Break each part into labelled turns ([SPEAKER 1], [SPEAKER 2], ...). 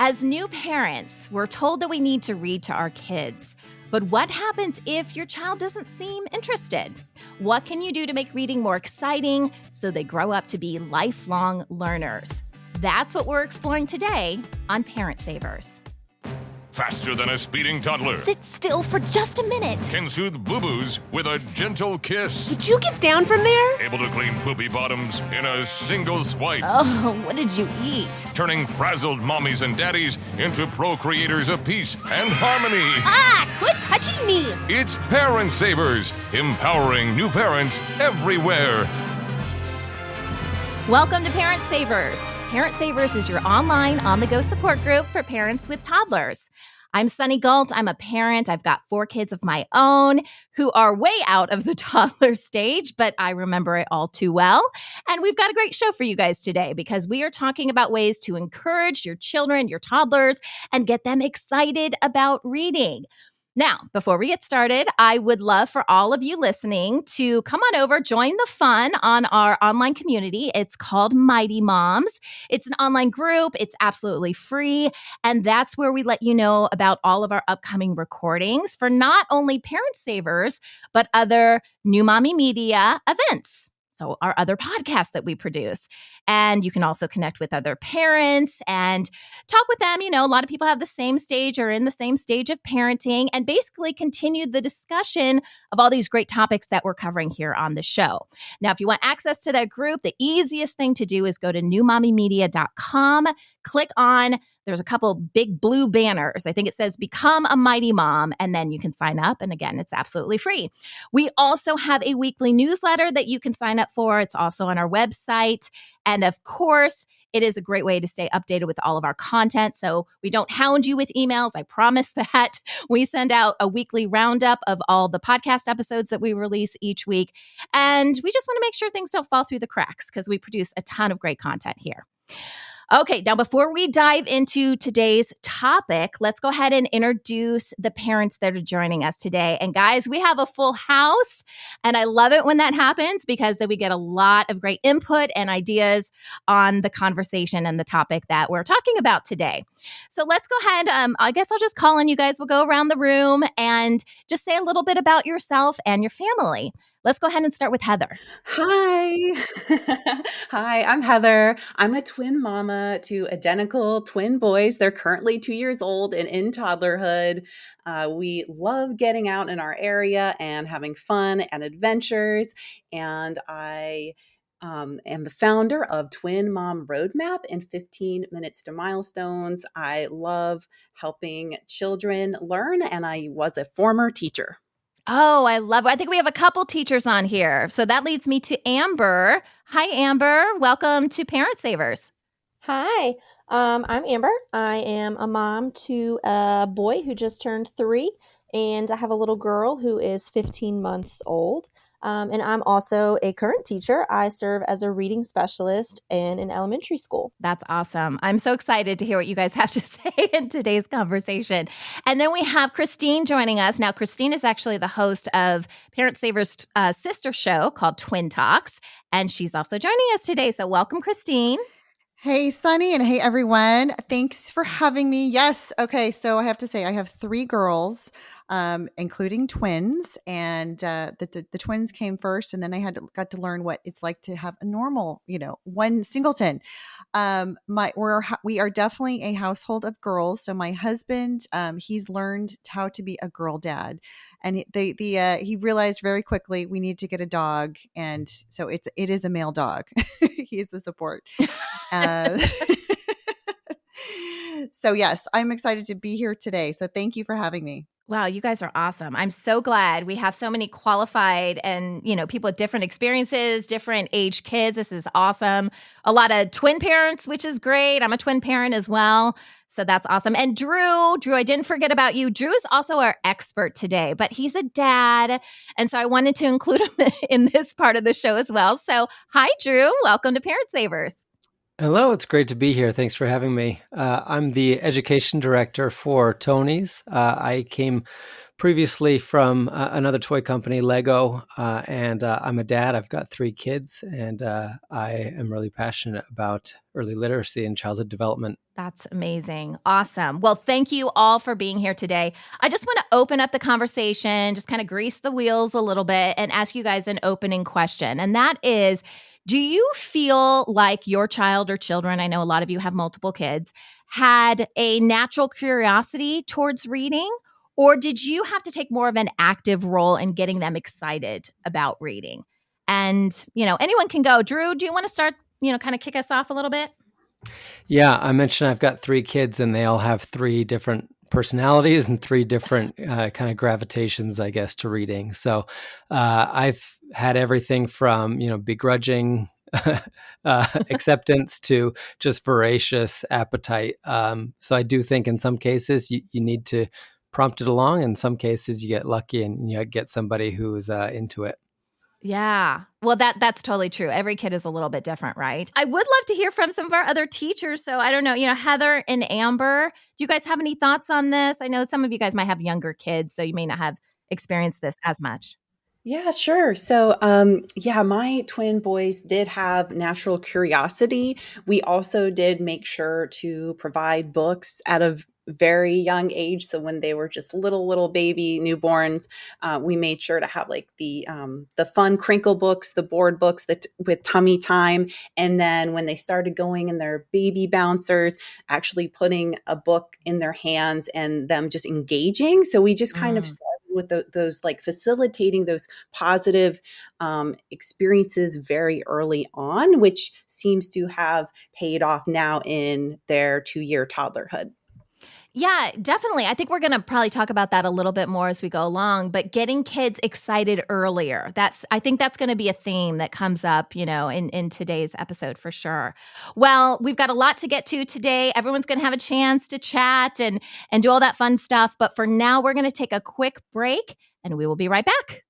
[SPEAKER 1] As new parents, we're told that we need to read to our kids. But what happens if your child doesn't seem interested? What can you do to make reading more exciting so they grow up to be lifelong learners? That's what we're exploring today on Parent Savers.
[SPEAKER 2] Faster than a speeding toddler.
[SPEAKER 1] Sit still for just a minute.
[SPEAKER 2] Can soothe boo-boos with a gentle kiss.
[SPEAKER 3] Would you get down from there?
[SPEAKER 2] Able to clean poopy bottoms in a single swipe.
[SPEAKER 1] Oh, what did you eat?
[SPEAKER 2] Turning frazzled mommies and daddies into procreators of peace and harmony.
[SPEAKER 3] Ah, quit touching me!
[SPEAKER 2] It's Parent Savers, empowering new parents everywhere.
[SPEAKER 1] Welcome to Parent Savers. Parent Savers is your online, on-the-go support group for parents with toddlers. I'm Sunny Galt. I'm a parent. I've got 4 kids of my own who are way out of the toddler stage, but I remember it all too well. And we've got a great show for you guys today because we are talking about ways to encourage your children, your toddlers, and get them excited about reading. Now, before we get started, I would love for all of you listening to come on over, join the fun on our online community. It's called Mighty Moms. It's an online group. It's absolutely free. And that's where we let you know about all of our upcoming recordings for not only Parent Savers, but other New Mommy Media events. So our other podcasts that we produce. And you can also connect with other parents and talk with them. You know, a lot of people have the same stage or in the same stage of parenting and basically continue the discussion of all these great topics that we're covering here on the show. Now, if you want access to that group, the easiest thing to do is go to newmommymedia.com, click on there's a couple big blue banners. I think it says Become a Mighty Mom, and then you can sign up. And again, it's absolutely free. We also have a weekly newsletter that you can sign up for. It's also on our website. And of course, it is a great way to stay updated with all of our content. So we don't hound you with emails. I promise that. We send out a weekly roundup of all the podcast episodes that we release each week. And we just want to make sure things don't fall through the cracks because we produce a ton of great content here. Okay, now before we dive into today's topic, let's go ahead and introduce the parents that are joining us today. And guys, we have a full house, and I love it when that happens because then we get a lot of great input and ideas on the conversation and the topic that we're talking about today. So let's go ahead. I guess I'll just call on you guys. We'll go around the room and just say a little bit about yourself and your family. Let's go ahead and start with Heather.
[SPEAKER 4] Hi. Hi, I'm Heather. I'm a twin mama to identical twin boys. They're currently 2 years old and in toddlerhood. We love getting out in our area and having fun and adventures. And I am the founder of Twin Mom Roadmap in 15 Minutes to Milestones. I love helping children learn, and I was a former teacher.
[SPEAKER 1] Oh, I love it. I think we have a couple teachers on here. So that leads me to Amber. Hi, Amber. Welcome to Parent Savers.
[SPEAKER 5] Hi, I'm Amber. I am a mom to a boy who just turned 3, and I have a little girl who is 15 months old. And I'm also a current teacher. I serve as a reading specialist in an elementary school.
[SPEAKER 1] That's awesome. I'm so excited to hear what you guys have to say in today's conversation. And then we have Christine joining us. Now, Christine is actually the host of Parent Savers' sister show called Twin Talks, and she's also joining us today. So welcome, Christine.
[SPEAKER 6] Hey, Sunny, and hey, everyone. Thanks for having me. Yes. Okay. So I have to say I have 3 girls, including twins, and the twins came first, and then I got to learn what it's like to have a normal, one singleton. We are definitely a household of girls. So my husband, he's learned how to be a girl dad, and he realized very quickly we need to get a dog, and so it is a male dog. He's the support. So yes, I'm excited to be here today. So thank you for having me.
[SPEAKER 1] Wow, you guys are awesome. I'm so glad we have so many qualified and, people with different experiences, different age kids. This is awesome. A lot of twin parents, which is great. I'm a twin parent as well. So that's awesome. And Drew, I didn't forget about you. Drew is also our expert today, but he's a dad. And so I wanted to include him in this part of the show as well. So hi, Drew. Welcome to Parent Savers.
[SPEAKER 7] Hello, it's great to be here. Thanks for having me. I'm the education director for Tony's. I came previously from another toy company, Lego, and I'm a dad. I've got 3 kids, and I am really passionate about early literacy and childhood development.
[SPEAKER 1] That's amazing. Awesome. Well, thank you all for being here today. I just want to open up the conversation, just kind of grease the wheels a little bit and ask you guys an opening question. And that is, do you feel like your child or children, I know a lot of you have multiple kids, had a natural curiosity towards reading? Or did you have to take more of an active role in getting them excited about reading? And, anyone can go. Drew, do you want to start, kind of kick us off a little bit?
[SPEAKER 7] Yeah, I mentioned I've got 3 kids, and they all have 3 different personalities and 3 different kind of gravitations, I guess, to reading. So I've had everything from, begrudging acceptance to just voracious appetite. So I do think in some cases you need to prompt it along. In some cases you get lucky and you get somebody who's into it.
[SPEAKER 1] Yeah. Well, that's totally true. Every kid is a little bit different, right? I would love to hear from some of our other teachers. So I don't know, Heather and Amber, do you guys have any thoughts on this? I know some of you guys might have younger kids, so you may not have experienced this as much.
[SPEAKER 4] Yeah, sure. So, my twin boys did have natural curiosity. We also did make sure to provide books at a very young age. So when they were just little baby newborns, we made sure to have like the fun crinkle books, the board books that with tummy time, and then when they started going in their baby bouncers, actually putting a book in their hands and them just engaging. So we just kind of started with those like facilitating those positive experiences very early on, which seems to have paid off now in their 2-year toddlerhood.
[SPEAKER 1] Yeah, definitely. I think we're going to probably talk about that a little bit more as we go along, but getting kids excited earlier. I think that's going to be a theme that comes up, in today's episode for sure. Well, we've got a lot to get to today. Everyone's going to have a chance to chat and do all that fun stuff. But for now, we're going to take a quick break and we will be right back.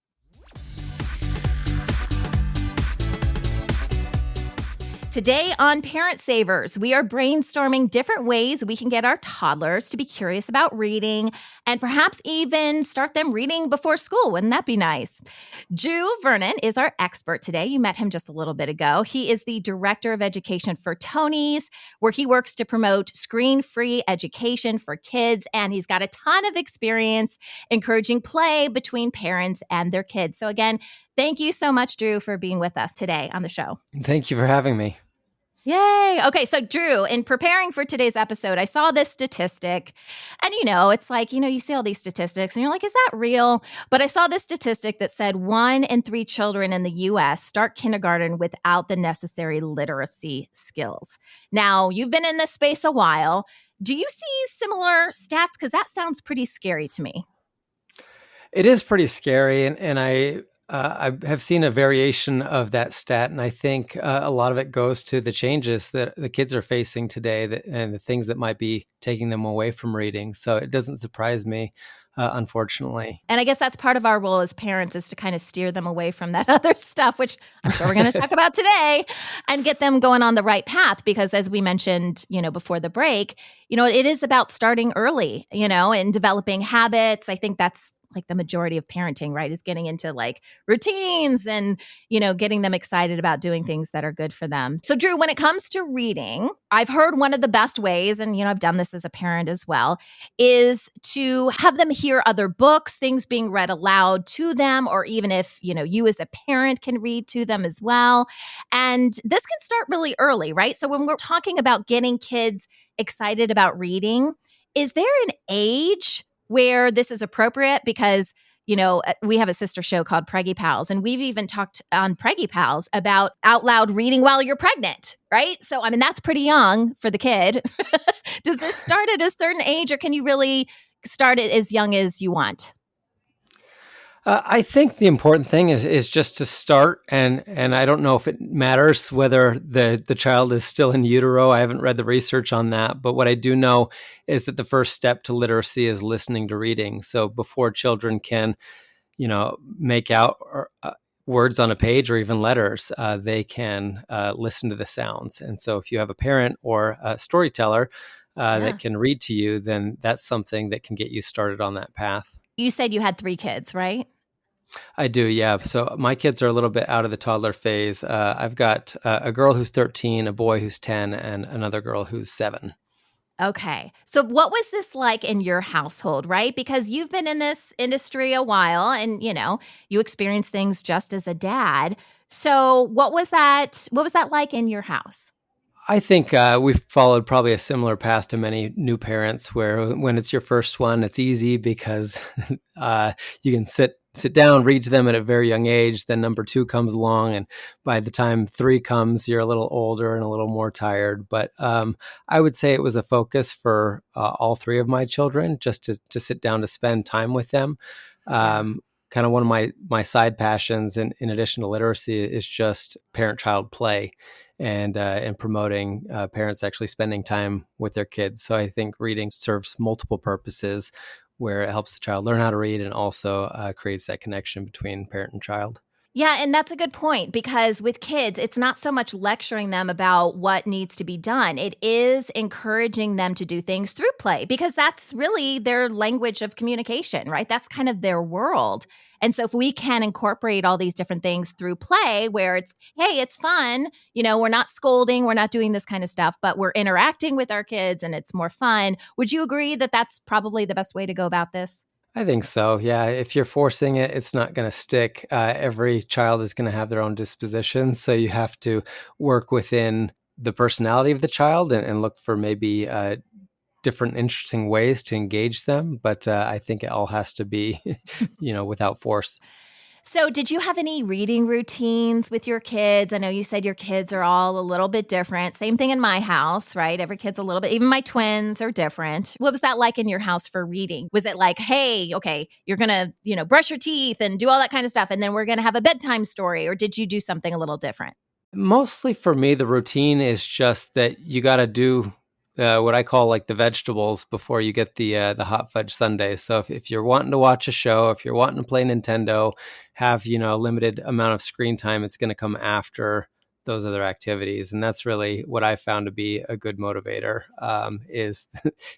[SPEAKER 1] Today on Parent Savers, we are brainstorming different ways we can get our toddlers to be curious about reading and perhaps even start them reading before school. Wouldn't that be nice? Drew Vernon is our expert today. You met him just a little bit ago. He is the Director of Education for Tony's, where he works to promote screen-free education for kids, and he's got a ton of experience encouraging play between parents and their kids. So again, thank you so much, Drew, for being with us today on the show.
[SPEAKER 7] Thank you for having me.
[SPEAKER 1] Yay. Okay. So Drew, in preparing for today's episode, I saw this statistic and, it's like, you see all these statistics and you're like, is that real? But I saw this statistic that said 1 in 3 children in the U.S. start kindergarten without the necessary literacy skills. Now, you've been in this space a while. Do you see similar stats? Because that sounds pretty scary to me.
[SPEAKER 7] It is pretty scary. And I have seen a variation of that stat, and I think a lot of it goes to the changes that the kids are facing today and the things that might be taking them away from reading. So it doesn't surprise me, unfortunately.
[SPEAKER 1] And I guess that's part of our role as parents is to kind of steer them away from that other stuff, which I'm sure we're going to talk about today, and get them going on the right path. Because as we mentioned, before the break, it is about starting early, and developing habits. I think that's like the majority of parenting, right, is getting into like routines and, getting them excited about doing things that are good for them. So Drew, when it comes to reading, I've heard one of the best ways, and, I've done this as a parent as well, is to have them hear other books, things being read aloud to them, or even if, you as a parent can read to them as well. And this can start really early, right? So when we're talking about getting kids excited about reading, is there an age where this is appropriate? Because, we have a sister show called Preggy Pals, and we've even talked on Preggy Pals about out loud reading while you're pregnant, right? So, that's pretty young for the kid. Does this start at a certain age, or can you really start it as young as you want?
[SPEAKER 7] I think the important thing is just to start, and I don't know if it matters whether the child is still in utero. I haven't read the research on that, but what I do know is that the first step to literacy is listening to reading. So before children can, make out words on a page or even letters. They can listen to the sounds. And so if you have a parent or a storyteller that can read to you, then that's something that can get you started on that path.
[SPEAKER 1] You said you had 3 kids, right?
[SPEAKER 7] I do, yeah. So my kids are a little bit out of the toddler phase. I've got a girl who's 13, a boy who's 10, and another girl who's 7.
[SPEAKER 1] Okay. So what was this like in your household, right? Because you've been in this industry a while and, you experience things just as a dad. So what was that like in your house?
[SPEAKER 7] I think we've followed probably a similar path to many new parents where when it's your first one, it's easy because you can sit down, read to them at a very young age. Then number 2 comes along. And by the time 3 comes, you're a little older and a little more tired. But I would say it was a focus for all 3 of my children just to sit down to spend time with them. Kind of one of my side passions in addition to literacy is just parent-child play and promoting parents actually spending time with their kids. So I think reading serves multiple purposes where it helps the child learn how to read and also creates that connection between parent and child.
[SPEAKER 1] Yeah, and that's a good point because with kids, it's not so much lecturing them about what needs to be done. It is encouraging them to do things through play because that's really their language of communication, right? That's kind of their world. And so if we can incorporate all these different things through play where it's, hey, it's fun, we're not scolding, we're not doing this kind of stuff, but we're interacting with our kids and it's more fun. Would you agree that that's probably the best way to go about this?
[SPEAKER 7] I think so. Yeah. If you're forcing it, it's not going to stick. Every child is going to have their own disposition. So you have to work within the personality of the child and look for maybe different interesting ways to engage them. But I think it all has to be, without force.
[SPEAKER 1] So, did you have any reading routines with your kids? I know you said your kids are all a little bit different. Same thing in my house, right? Every kid's a little bit, even my twins are different. What was that like in your house for reading? Was it like, hey, okay, you're going to, brush your teeth and do all that kind of stuff, and then we're going to have a bedtime story? Or did you do something a little different?
[SPEAKER 7] Mostly for me, the routine is just that you got to do what I call like the vegetables before you get the hot fudge sundae. So if you're wanting to watch a show, if you're wanting to play Nintendo, have a limited amount of screen time, it's going to come after those other activities, and that's really what I found to be a good motivator. Is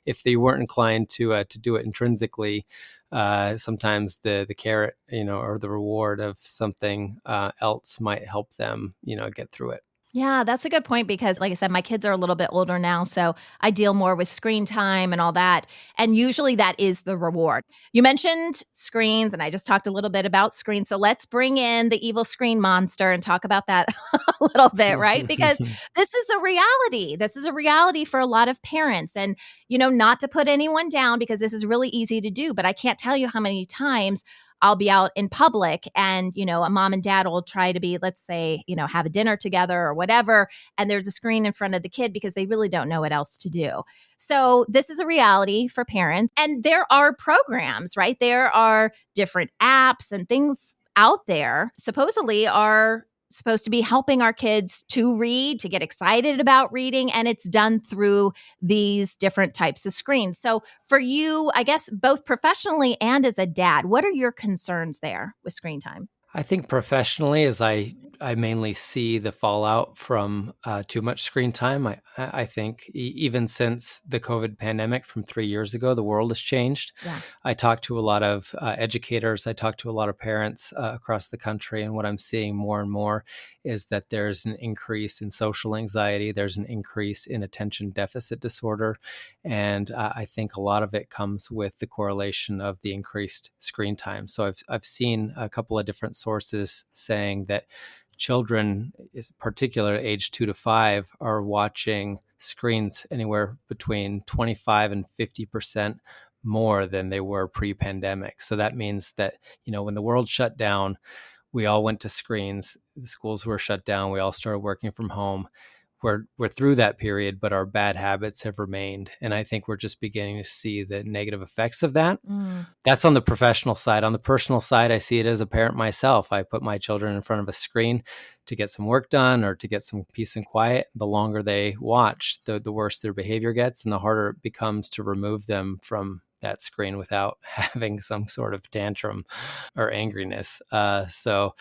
[SPEAKER 7] if they weren't inclined to do it intrinsically, sometimes the carrot, or the reward of something else might help them, get through it.
[SPEAKER 1] Yeah, that's a good point because, like I said, my kids are a little bit older now, so I deal more with screen time and all that. And usually that is the reward. You mentioned screens, and I just talked a little bit about screens. So let's bring in the evil screen monster and talk about that a little bit, right? Because this is a reality. This is a reality for a lot of parents. And, not to put anyone down because this is really easy to do, but I can't tell you how many times I'll be out in public and, a mom and dad will try to be, let's say, have a dinner together or whatever. And there's a screen in front of the kid because they really don't know what else to do. So this is a reality for parents. And there are programs, right? There are different apps and things out there supposedly are supposed to be helping our kids to read, to get excited about reading, and it's done through these different types of screens. So for you, I guess both professionally and as a dad, what are your concerns there with screen time?
[SPEAKER 7] I think professionally, as I mainly see the fallout from too much screen time. I think even since the COVID pandemic from 3 years ago, the world has changed.
[SPEAKER 1] Yeah.
[SPEAKER 7] I talk to a lot of educators. I talk to a lot of parents across the country. And what I'm seeing more and more is that there's an increase in social anxiety. There's an increase in attention deficit disorder. And I think a lot of it comes with the correlation of the increased screen time. So I've seen a couple of different sources saying that children, particularly age 2 to 5, are watching screens anywhere between 25 and 50% more than they were pre-pandemic. So that means that, when the world shut down, we all went to screens, the schools were shut down, we all started working from home. We're through that period, but our bad habits have remained. And I think we're just beginning to see the negative effects of that. That's on the professional side. On the personal side, I see it as a parent myself. I put my children in front of a screen to get some work done or to get some peace and quiet. The longer they watch, the worse their behavior gets and the harder it becomes to remove them from that screen without having some sort of tantrum or angriness. So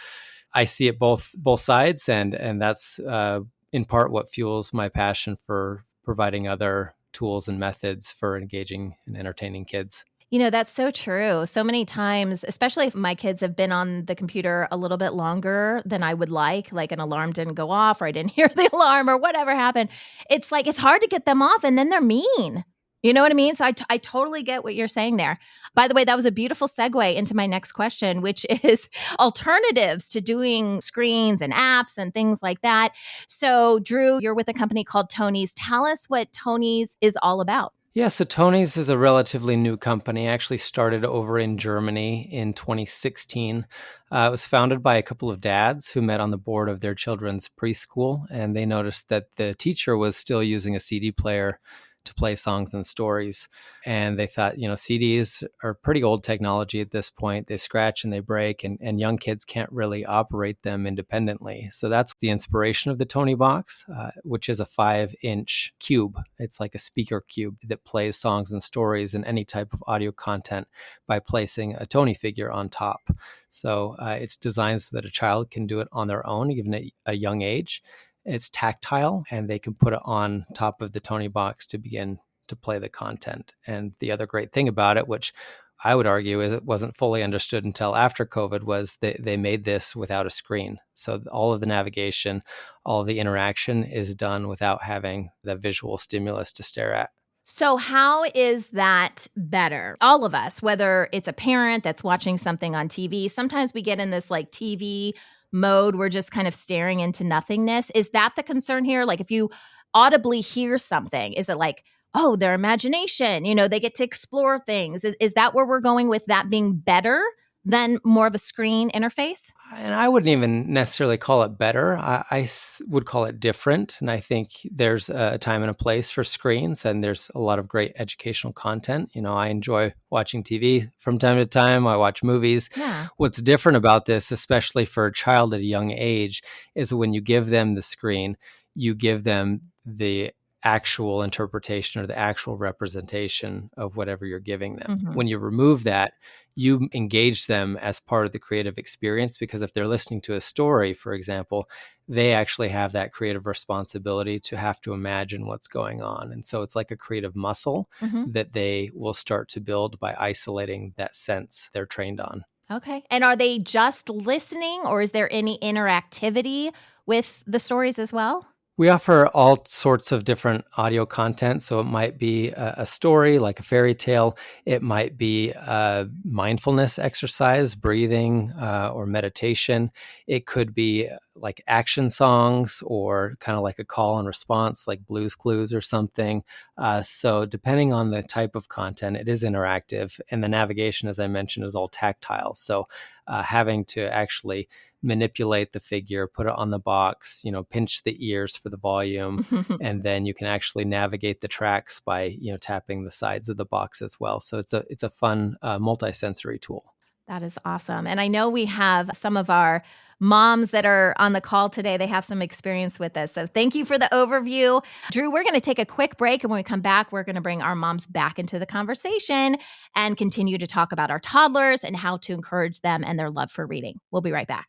[SPEAKER 7] I see it both sides, and that's in part what fuels my passion for providing other tools and methods for engaging and entertaining kids.
[SPEAKER 1] That's so true. So many times, especially if my kids have been on the computer a little bit longer than I would like an alarm didn't go off or I didn't hear the alarm or whatever happened. It's like it's hard to get them off and then they're mean. You know what I mean? So I totally get what you're saying there. By the way, that was a beautiful segue into my next question, which is alternatives to doing screens and apps and things like that. So, Drew, you're with a company called Tony's. Tell us what Tony's is all about.
[SPEAKER 7] Yeah, so Tony's is a relatively new company. Actually started over in Germany in 2016. It was founded by a couple of dads who met on the board of their children's preschool, and they noticed that the teacher was still using a CD player to play songs and stories. And they thought, CDs are pretty old technology at this point. They scratch and they break, and young kids can't really operate them independently. So that's the inspiration of the Tony box, which is a 5-inch cube. It's like a speaker cube that plays songs and stories and any type of audio content by placing a Tony figure on top. So it's designed so that a child can do it on their own, even at a young age. It's tactile, and they can put it on top of the Tony box to begin to play the content. And the other great thing about it, which I would argue is it wasn't fully understood until after COVID, was they made this without a screen. So all of the navigation, all of the interaction is done without having the visual stimulus to stare at.
[SPEAKER 1] So how is that better? All of us, whether it's a parent that's watching something on TV, sometimes we get in this like TV mode, we're just kind of staring into nothingness. Is that the concern here? Like if you audibly hear something, is it like, oh, their imagination, they get to explore things? Is that where we're going with that being better than more of a screen interface?
[SPEAKER 7] And I wouldn't even necessarily call it better. I would call it different. And I think there's a time and a place for screens, and there's a lot of great educational content. I enjoy watching TV from time to time. I watch movies.
[SPEAKER 1] Yeah.
[SPEAKER 7] What's different about this, especially for a child at a young age, is when you give them the screen, you give them the actual interpretation or the actual representation of whatever you're giving them.
[SPEAKER 1] Mm-hmm.
[SPEAKER 7] When you remove that, you engage them as part of the creative experience, because if they're listening to a story, for example, they actually have that creative responsibility to have to imagine what's going on. And so it's like a creative muscle that they will start to build by isolating that sense they're trained on.
[SPEAKER 1] Okay. And are they just listening, or is there any interactivity with the stories as well?
[SPEAKER 7] We offer all sorts of different audio content. So it might be a story like a fairy tale. It might be a mindfulness exercise, breathing, or meditation. It could be like action songs, or kind of like a call and response, like Blue's Clues or something. So depending on the type of content, it is interactive. And the navigation, as I mentioned, is all tactile. So having to actually manipulate the figure, put it on the box, pinch the ears for the volume, and then you can actually navigate the tracks by, tapping the sides of the box as well. So it's a fun multi-sensory tool.
[SPEAKER 1] That is awesome. And I know we have some of our moms that are on the call today. They have some experience with this. So thank you for the overview. Drew, we're going to take a quick break. And when we come back, we're going to bring our moms back into the conversation and continue to talk about our toddlers and how to encourage them and their love for reading. We'll be right back.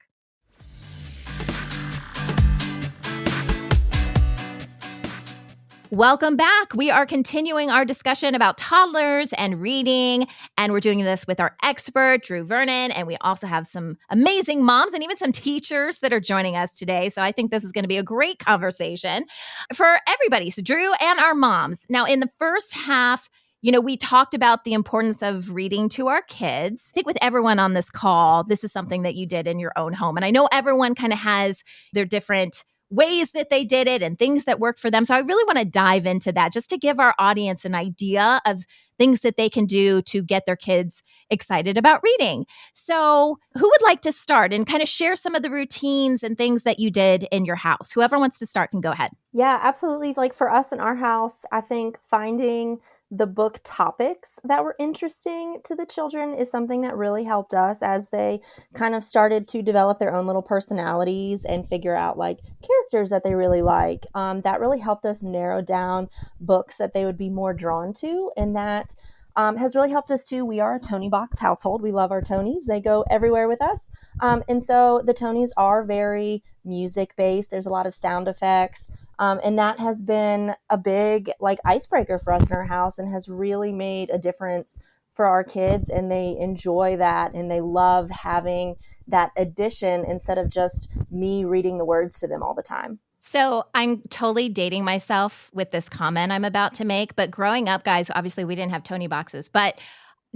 [SPEAKER 1] Welcome back. We are continuing our discussion about toddlers and reading, and we're doing this with our expert, Drew Vernon, and we also have some amazing moms and even some teachers that are joining us today. So I think this is going to be a great conversation for everybody. So Drew and our moms. Now, in the first half, we talked about the importance of reading to our kids. I think with everyone on this call, this is something that you did in your own home. And I know everyone kind of has their different ways that they did it and things that worked for them. So I really want to dive into that just to give our audience an idea of things that they can do to get their kids excited about reading. So who would like to start and kind of share some of the routines and things that you did in your house? Whoever wants to start can go ahead.
[SPEAKER 5] Yeah, absolutely. Like for us in our house, I think finding the book topics that were interesting to the children is something that really helped us as they kind of started to develop their own little personalities and figure out like characters that they really like. That really helped us narrow down books that they would be more drawn to, and that has really helped us too. We are a Tony Box household. We love our Tonys. They go everywhere with us. And so the Tonys are very music based. There's a lot of sound effects. And that has been a big like icebreaker for us in our house and has really made a difference for our kids. And they enjoy that and they love having that addition instead of just me reading the words to them all the time.
[SPEAKER 1] So I'm totally dating myself with this comment I'm about to make. But growing up, guys, obviously we didn't have Tony boxes. But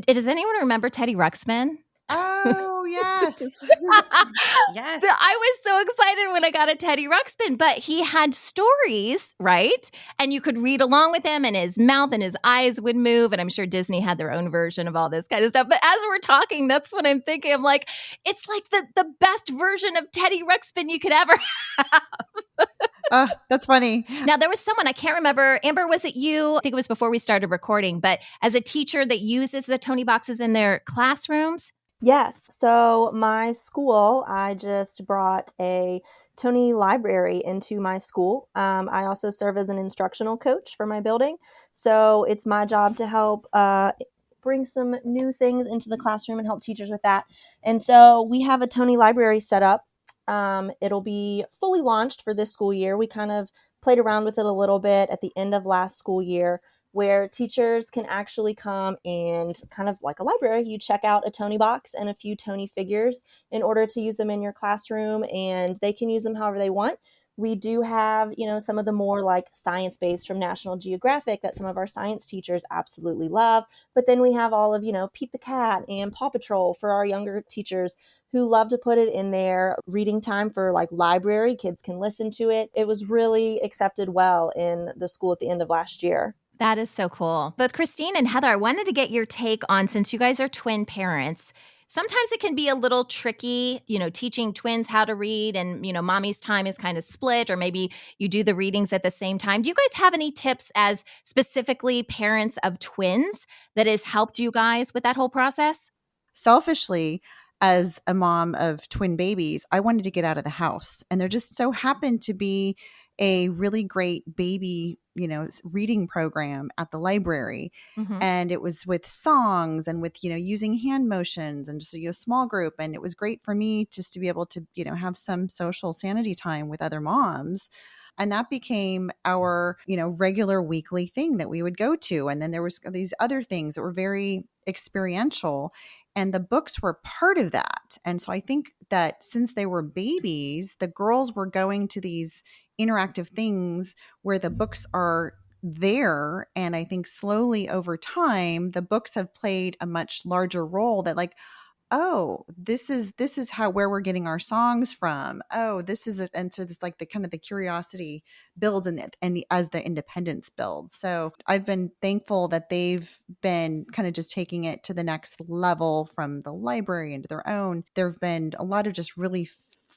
[SPEAKER 1] does anyone remember Teddy Ruxpin?
[SPEAKER 6] Oh, yes. Yes.
[SPEAKER 1] I was so excited when I got a Teddy Ruxpin, but he had stories, right? And you could read along with him and his mouth and his eyes would move. And I'm sure Disney had their own version of all this kind of stuff. But as we're talking, that's what I'm thinking. I'm like, it's like the best version of Teddy Ruxpin you could ever have.
[SPEAKER 6] That's funny.
[SPEAKER 1] Now, there was someone, I can't remember. Amber, was it you? I think it was before we started recording, but as a teacher that uses the Tony boxes in their classrooms?
[SPEAKER 5] Yes. So my school, I just brought a Tony library into my school. I also serve as an instructional coach for my building. So it's my job to help bring some new things into the classroom and help teachers with that. And so we have a Tony library set up. It'll be fully launched for this school year. We kind of played around with it a little bit at the end of last school year, where teachers can actually come and kind of like a library, you check out a Tony box and a few Tony figures in order to use them in your classroom, and they can use them however they want. We do have, some of the more like science-based from National Geographic that some of our science teachers absolutely love. But then we have all of, Pete the Cat and Paw Patrol for our younger teachers who love to put it in their reading time for like library. Kids can listen to it. It was really accepted well in the school at the end of last year.
[SPEAKER 1] That is so cool. But Christine and Heather, I wanted to get your take on, since you guys are twin parents, sometimes it can be a little tricky, teaching twins how to read and, mommy's time is kind of split, or maybe you do the readings at the same time. Do you guys have any tips as specifically parents of twins that has helped you guys with that whole process?
[SPEAKER 6] Selfishly, as a mom of twin babies, I wanted to get out of the house. And there just so happened to be a really great baby, reading program at the library.
[SPEAKER 1] Mm-hmm.
[SPEAKER 6] And it was with songs and with, using hand motions and just a small group. And it was great for me just to be able to, have some social sanity time with other moms. And that became our, regular weekly thing that we would go to. And then there was these other things that were very experiential. And the books were part of that. And so I think that since they were babies, the girls were going to these interactive things where the books are there. And I think slowly over time, the books have played a much larger role that like, oh, this is where we're getting our songs from. Oh, this is it. And so it's like the kind of the curiosity builds as the independence builds. So I've been thankful that they've been kind of just taking it to the next level from the library into their own. There have been a lot of just really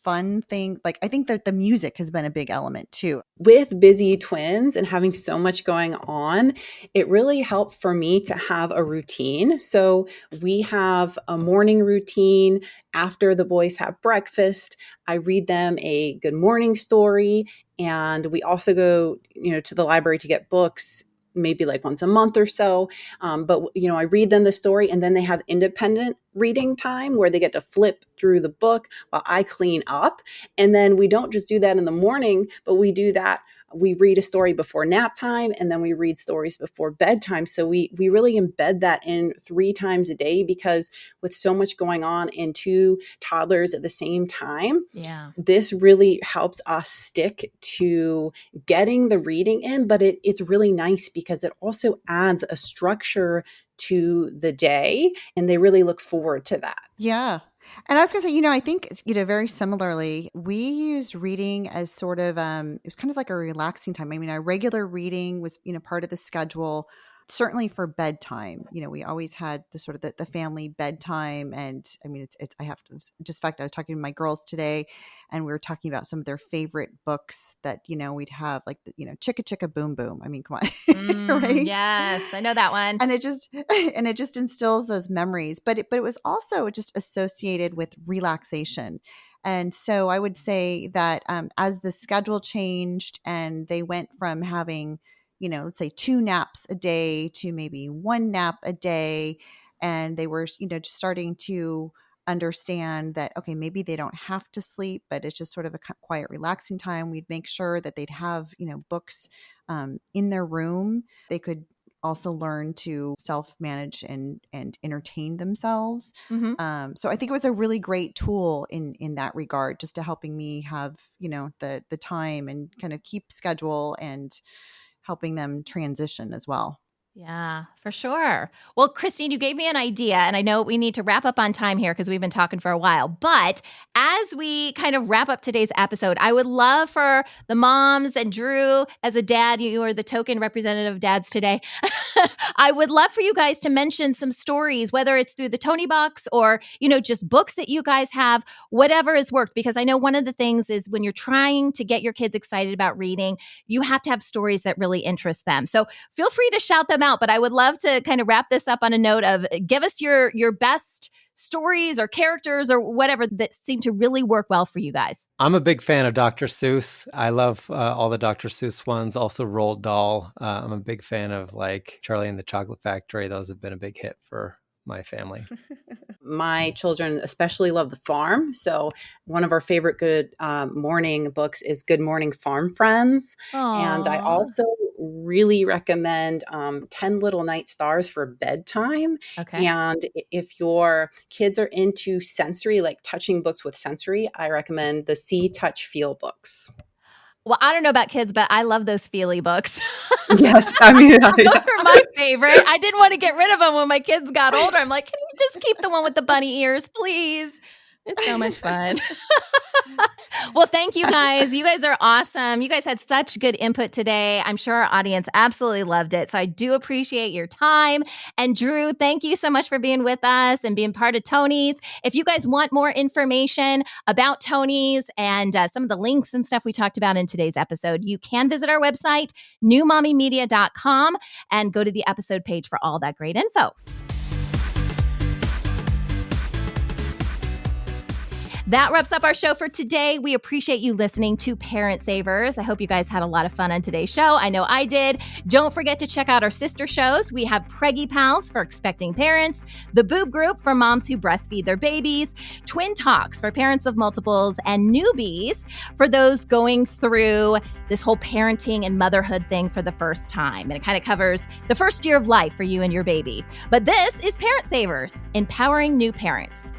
[SPEAKER 6] fun things. Like I think that the music has been a big element too.
[SPEAKER 4] With busy twins and having so much going on, it really helped for me to have a routine. So we have a morning routine. After the boys have breakfast, I read them a good morning story. And we also go, to the library to get books maybe like once a month or so. But I read them the story, and then they have independent reading time where they get to flip through the book while I clean up. And then we don't just do that in the morning, but we do that. We read a story before nap time, and then we read stories before bedtime. So we really embed that in 3 times a day, because with so much going on in 2 toddlers at the same time, this really helps us stick to getting the reading in. But it's really nice because it also adds a structure to the day, and they really look forward to that.
[SPEAKER 6] Yeah. And I was going to say, I think, very similarly, we used reading as sort of, it was kind of like a relaxing time. I mean, our regular reading was, part of the schedule, certainly for bedtime. We always had the sort of the family bedtime. And I mean, I have to, just in fact, I was talking to my girls today, and we were talking about some of their favorite books that, we'd have, like, Chicka Chicka Boom Boom. I mean, come on. Right?
[SPEAKER 1] Yes, I know that one.
[SPEAKER 6] And it just instills those memories. But it was also just associated with relaxation. And so I would say that as the schedule changed and they went from having, let's say 2 naps a day to maybe 1 nap a day. And they were, just starting to understand that, okay, maybe they don't have to sleep, but it's just sort of a quiet, relaxing time. We'd make sure that they'd have, books in their room. They could also learn to self-manage and entertain themselves.
[SPEAKER 1] Mm-hmm.
[SPEAKER 6] So I think it was a really great tool in that regard, just to helping me have, the time and kind of keep schedule and helping them transition as well.
[SPEAKER 1] Yeah, for sure. Well, Christine, you gave me an idea, and I know we need to wrap up on time here because we've been talking for a while. But as we kind of wrap up today's episode, I would love for the moms and Drew, as a dad, you are the token representative of dads today. I would love for you guys to mention some stories, whether it's through the Tony Box or, just books that you guys have, whatever has worked. Because I know one of the things is when you're trying to get your kids excited about reading, you have to have stories that really interest them. So feel free to shout them out, but I would love to kind of wrap this up on a note of give us your best stories or characters or whatever that seem to really work well for you guys.
[SPEAKER 7] I'm a big fan of Dr. Seuss. I love all the Dr. Seuss ones. Also Roald Dahl. I'm a big fan of like Charlie and the Chocolate Factory. Those have been a big hit for my family.
[SPEAKER 4] My children especially love The Farm. So one of our favorite good morning books is Good Morning Farm Friends.
[SPEAKER 1] Aww.
[SPEAKER 4] And I also really recommend 10 Little Night Stars for bedtime.
[SPEAKER 1] Okay.
[SPEAKER 4] And if your kids are into sensory, like touching books with sensory, I recommend the See, Touch, Feel books.
[SPEAKER 1] Well, I don't know about kids, but I love those feely books.
[SPEAKER 4] Yes, I mean,
[SPEAKER 1] those were my favorite. I didn't want to get rid of them when my kids got older. I'm like, can you just keep the one with the bunny ears, please? It's so much fun. Well, thank you guys. You guys are awesome. You guys had such good input today. I'm sure our audience absolutely loved it. So I do appreciate your time. And Drew, thank you so much for being with us and being part of Tony's. If you guys want more information about Tony's and some of the links and stuff we talked about in today's episode, you can visit our website, newmommymedia.com, and go to the episode page for all that great info. That wraps up our show for today. We appreciate you listening to Parent Savers. I hope you guys had a lot of fun on today's show. I know I did. Don't forget to check out our sister shows. We have Preggy Pals for expecting parents, The Boob Group for moms who breastfeed their babies, Twin Talks for parents of multiples, and Newbies for those going through this whole parenting and motherhood thing for the first time. And it kind of covers the first year of life for you and your baby. But this is Parent Savers, empowering new parents.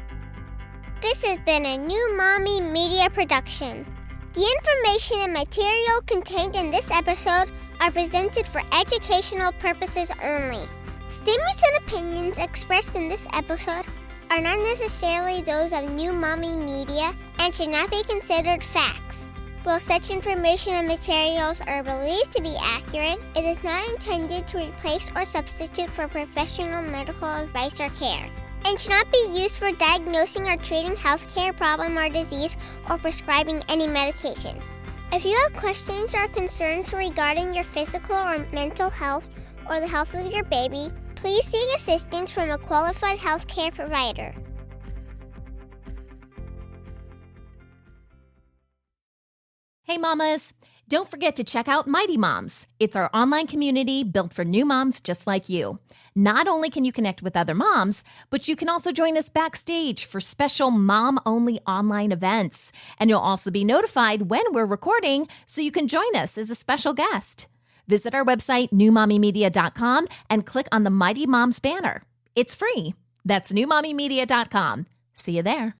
[SPEAKER 8] This has been a New Mommy Media production. The information and material contained in this episode are presented for educational purposes only. Statements and opinions expressed in this episode are not necessarily those of New Mommy Media and should not be considered facts. While such information and materials are believed to be accurate, it is not intended to replace or substitute for professional medical advice or care, and should not be used for diagnosing or treating healthcare problem or disease or prescribing any medication. If you have questions or concerns regarding your physical or mental health or the health of your baby, please seek assistance from a qualified healthcare provider.
[SPEAKER 1] Hey mamas, don't forget to check out Mighty Moms. It's our online community built for new moms just like you. Not only can you connect with other moms, but you can also join us backstage for special mom-only online events. And you'll also be notified when we're recording so you can join us as a special guest. Visit our website, newmommymedia.com, and click on the Mighty Moms banner. It's free. That's newmommymedia.com. See you there.